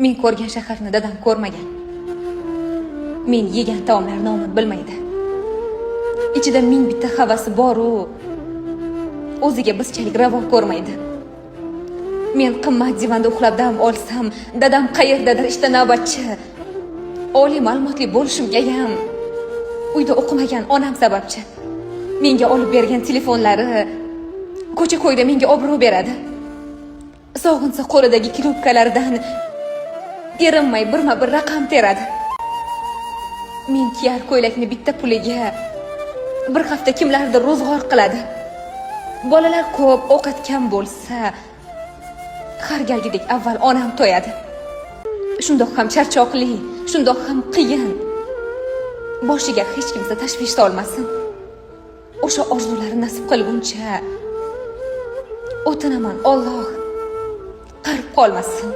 Men ko'rgan shaharni dadam ko'rmagan. Men yegan taomlar nomini bilmaydi. Ichida ming bitta havasi bor-u, o'ziga bizchalik ravo ko'rmaydi. Men qimmat divanda uxlab dam olsam, dadam qayerdadir ishda navbatchi. Oliy ma'lumotli bo'lishimga ham uyda o'qimagan onam sababchi. Menga olib bergan telefonlari ko'cha-ko'yda menga obro' beradi. Sog'insa qo'lidagi kilobkalardan erinmay birma-bir raqam teradi. Men kiyar ko'ylakni bitta puliga bir hafta kimlardir ro'zg'or qiladi. Bolalar ko'p, ovqat kam bo'lsa, har galgidek avval onam to'yadi. Shundoq ham charchoqli, shundoq ham qiyin. Boshiga hech kimsa tashvish solmasin. O'sha orzulari nasib qilguncha o'tinaman, Alloh qarib qolmasin.